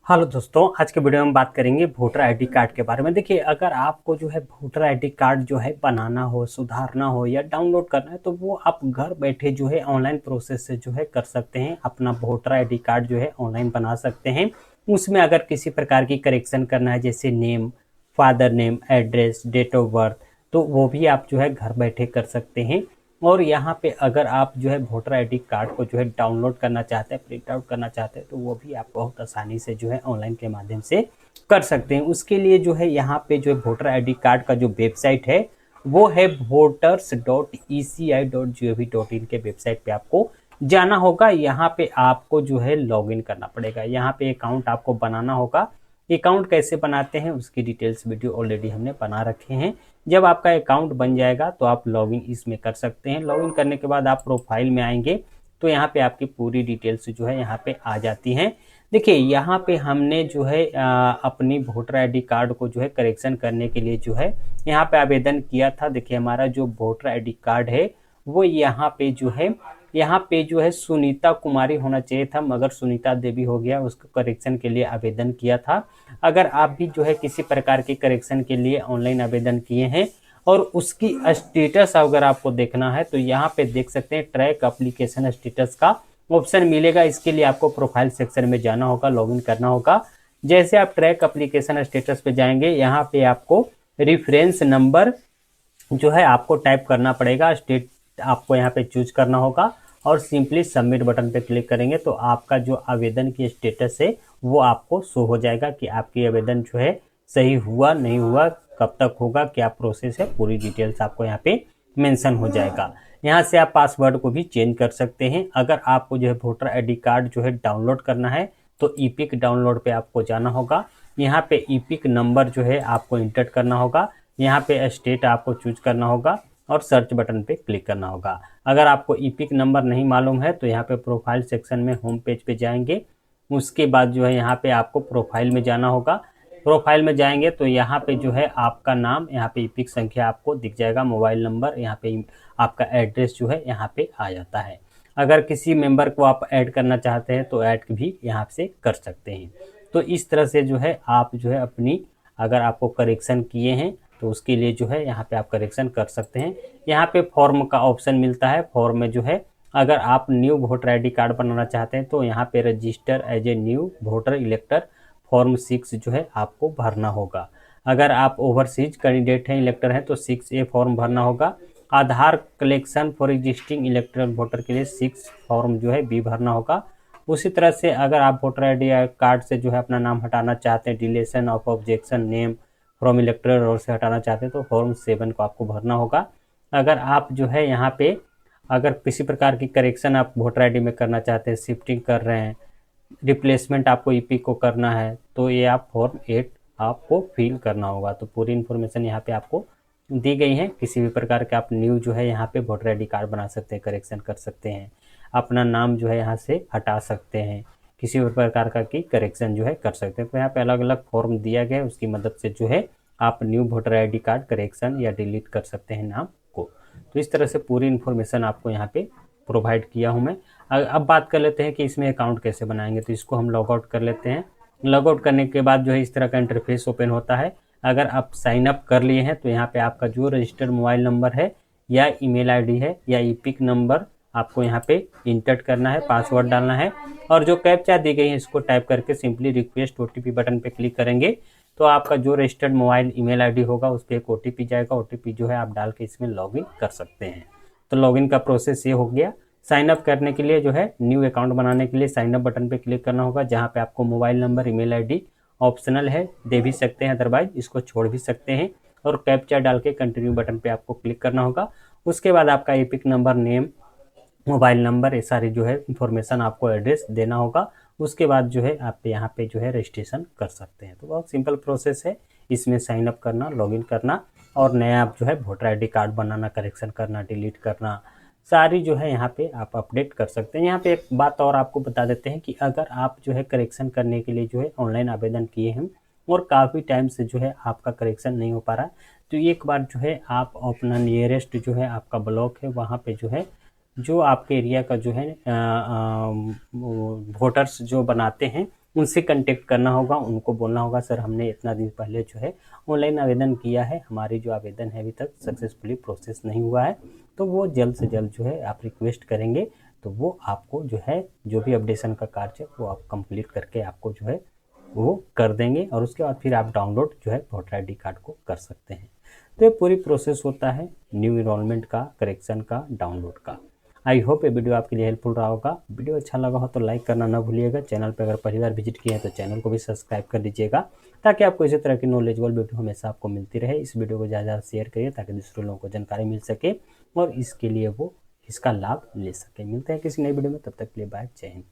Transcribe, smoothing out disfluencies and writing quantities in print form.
Hello दोस्तों, आज के वीडियो में बात करेंगे वोटर आईडी कार्ड के बारे में। देखिए, अगर आपको जो है वोटर आईडी कार्ड जो है बनाना हो, सुधारना हो या डाउनलोड करना है तो वो आप घर बैठे जो है ऑनलाइन प्रोसेस से जो है कर सकते हैं। अपना वोटर आईडी कार्ड जो है ऑनलाइन बना सकते हैं। उसमें अगर किसी प्रकार की करेक्शन करना है, जैसे name, father name, address, date of birth, तो वो भी आप जो है घर बैठे कर सकते हैं। और यहाँ पे अगर आप जो है वोटर आईडी कार्ड को जो है डाउनलोड करना चाहते हैं, प्रिंट आउट करना चाहते हैं, तो वो भी आप बहुत आसानी से जो है ऑनलाइन के माध्यम से कर सकते हैं। उसके लिए जो है यहाँ पे जो है वोटर आईडी कार्ड का जो वेबसाइट है वो है voters.eci.gov.in के वेबसाइट पे आपको जाना होगा। यहाँ पे आपको जो है लॉगिन करना पड़ेगा। यहाँ पे अकाउंट आपको बनाना होगा। अकाउंट कैसे बनाते हैं उसकी डिटेल्स वीडियो ऑलरेडी हमने बना रखे हैं। जब आपका अकाउंट बन जाएगा तो आप लॉगिन इसमें कर सकते हैं। लॉगिन करने के बाद आप प्रोफाइल में आएंगे तो यहाँ पे आपकी पूरी डिटेल्स जो है यहाँ पे आ जाती हैं। देखिए, यहाँ पे हमने जो है अपनी वोटर आईडी कार्ड को जो है करेक्शन करने के लिए जो है यहाँ पे आवेदन किया था। देखिए, हमारा जो वोटर आईडी कार्ड है वो यहाँ पे जो है सुनीता कुमारी होना चाहिए था, मगर सुनीता देवी हो गया। उसको करेक्शन के लिए आवेदन किया था। अगर आप भी जो है किसी प्रकार के करेक्शन के लिए ऑनलाइन आवेदन किए हैं और उसकी स्टेटस अगर आपको देखना है तो यहाँ पे देख सकते हैं ट्रैक एप्लीकेशन स्टेटस का ऑप्शन मिलेगा। इसके लिए आपको प्रोफाइल सेक्शन में जाना होगा, लॉगिन करना होगा। जैसे आप ट्रैक एप्लीकेशन स्टेटस पे जाएंगे, यहाँ पे आपको रेफरेंस नंबर जो है आपको टाइप करना पड़ेगा। स्टेट आपको यहाँ पे चूज करना होगा और सिंपली सबमिट बटन पे क्लिक करेंगे तो आपका जो आवेदन की स्टेटस है वो आपको शो हो जाएगा कि आपकी आवेदन जो है सही हुआ, नहीं हुआ, कब तक होगा, क्या प्रोसेस है, पूरी डिटेल्स आपको यहाँ पे मेंशन हो जाएगा। यहाँ से आप पासवर्ड को भी चेंज कर सकते हैं। अगर आपको जो है वोटर आईडी कार्ड जो है डाउनलोड करना है तो ईपिक डाउनलोड पे आपको जाना होगा। यहाँ पे ईपिक नंबर जो है आपको इंटर करना होगा। यहाँ पे स्टेट आपको चूज करना होगा और सर्च बटन पे क्लिक करना होगा। अगर आपको ईपिक नंबर नहीं मालूम है तो यहाँ पे प्रोफाइल सेक्शन में होम पेज पे जाएंगे। उसके बाद जो है यहाँ पे आपको प्रोफाइल में जाना होगा। प्रोफाइल में जाएंगे तो यहाँ पे जो है आपका नाम, यहाँ पे ईपिक संख्या आपको दिख जाएगा, मोबाइल नंबर, यहाँ पे आपका एड्रेस जो है यहाँ पे आ जाता है। अगर किसी मेंबर को आप ऐड करना चाहते हैं तो ऐड भी यहाँ से कर सकते हैं। तो इस तरह से जो है आप जो है अपनी, अगर आपको करेक्शन किए हैं तो उसके लिए जो है यहाँ पे आप करेक्शन कर सकते हैं। यहाँ पे फॉर्म का ऑप्शन मिलता है। फॉर्म में जो है अगर आप न्यू वोटर आईडी कार्ड बनाना चाहते हैं तो यहाँ पे register as a new voter elector form 6 जो है आपको भरना होगा। अगर आप ओवरसीज कैंडिडेट हैं, इलेक्टर हैं, तो 6A फॉर्म भरना होगा। Aadhaar collection for existing electoral voter के लिए 6 फॉर्म जो है B भरना होगा। उसी तरह से अगर आप वोटर आईडी कार्ड से जो है अपना नाम हटाना चाहते हैं, deletion of objection name from electoral roll से हटाना चाहते हैं तो फॉर्म 7 को आपको भरना होगा। अगर आप जो है यहाँ पे अगर किसी प्रकार की करेक्शन आप वोटर आईडी में करना चाहते हैं, शिफ्टिंग कर रहे हैं, रिप्लेसमेंट आपको ईपी को करना है, तो ये आप फॉर्म 8 आपको फिल करना होगा। तो पूरी इन्फॉर्मेशन यहाँ पे आपको दी गई है। किसी भी प्रकार के आप न्यू जो है यहाँ पे वोटर आईडी कार्ड बना सकते हैं, करेक्शन कर सकते हैं, अपना नाम जो है यहाँ से हटा सकते हैं, किसी भी प्रकार का की करेक्शन जो है कर सकते हैं। तो यहाँ पे अलग अलग फॉर्म दिया गया है, उसकी मदद से जो है आप new voter ID card correction या डिलीट कर सकते हैं नाम को। तो इस तरह से पूरी इन्फॉर्मेशन आपको यहाँ पे प्रोवाइड किया हूँ मैं। अब बात कर लेते हैं कि इसमें अकाउंट कैसे बनाएंगे। तो इसको हम लॉग आउट कर लेते हैं। लॉग आउट करने के बाद जो है इस तरह का इंटरफेस ओपन होता है। अगर आप साइन अप कर लिए हैं तो यहाँ पे आपका जो रजिस्टर्ड मोबाइल नंबर है या ईमेल आईडी है या ईपिक नंबर आपको यहाँ पे इंटर करना है, पासवर्ड डालना है और जो कैप्चा दी गई है इसको टाइप करके सिंपली रिक्वेस्ट ओटीपी बटन पे क्लिक करेंगे तो आपका जो रजिस्टर्ड मोबाइल ईमेल आईडी होगा उस पर एक ओटीपी जाएगा। ओटीपी जो है आप डाल के इसमें लॉगिन कर सकते हैं। तो लॉगिन का प्रोसेस ये हो गया। साइन अप करने के लिए जो है न्यू अकाउंट बनाने के लिए साइन अप बटन पे क्लिक करना होगा, जहाँ पे आपको mobile number, email ID optional है, दे भी सकते हैं, अदरवाइज इसको छोड़ भी सकते हैं। और कैप्चा डाल के कंटिन्यू बटन पे आपको क्लिक करना होगा। उसके बाद आपका EPIC number, name, mobile number, ये सारी जो है इन्फॉर्मेशन आपको एड्रेस देना होगा। उसके बाद जो है आप यहाँ पे जो है रजिस्ट्रेशन कर सकते हैं। तो बहुत सिंपल प्रोसेस है इसमें साइन अप करना, लॉगिन करना और नया आप जो है वोटर आईडी कार्ड बनाना, करेक्शन करना, डिलीट करना, सारी जो है यहाँ पे आप अपडेट कर सकते हैं। यहाँ पे एक बात और आपको बता देते हैं कि अगर आप जो है करेक्शन करने के लिए जो है ऑनलाइन आवेदन किए हैं और काफ़ी टाइम से जो है आपका करेक्शन नहीं हो पा रहा है तो एक बार जो है आप अपना नियरेस्ट जो है आपका ब्लॉक है वहाँ पे जो है जो आपके एरिया का जो है वोटर्स जो बनाते हैं उनसे कांटेक्ट करना होगा, उनको बोलना होगा सर हमने इतना दिन पहले जो है ऑनलाइन आवेदन किया है, हमारी जो आवेदन है अभी तक सक्सेसफुली प्रोसेस नहीं हुआ है, तो वो जल्द से जल्द जो है आप रिक्वेस्ट करेंगे तो वो आपको जो है जो भी अपडेशन का कार्य है वो आप कंप्लीट करके आपको जो है वो कर देंगे, और उसके बाद फिर आप डाउनलोड जो है वोटर ID कार्ड को कर सकते हैं। तो ये पूरी प्रोसेस होता है न्यू इनरोलमेंट का, करेक्शन का, डाउनलोड का। आई होप ये वीडियो आपके लिए हेल्पफुल रहा होगा। वीडियो अच्छा लगा हो तो लाइक करना ना भूलिएगा। चैनल पर अगर पहली बार विजिट किए हैं तो चैनल को भी सब्सक्राइब कर लीजिएगा, ताकि आपको इसी तरह की नॉलेजेबल वीडियो हमेशा आपको मिलती रहे। इस वीडियो को ज़्यादा शेयर करिए ताकि दूसरे लोगों को जानकारी मिल सके और इसके लिए वो इसका लाभ ले सके। मिलते हैं किसी नई वीडियो में, तब तक के लिए बाय, जय हिंद।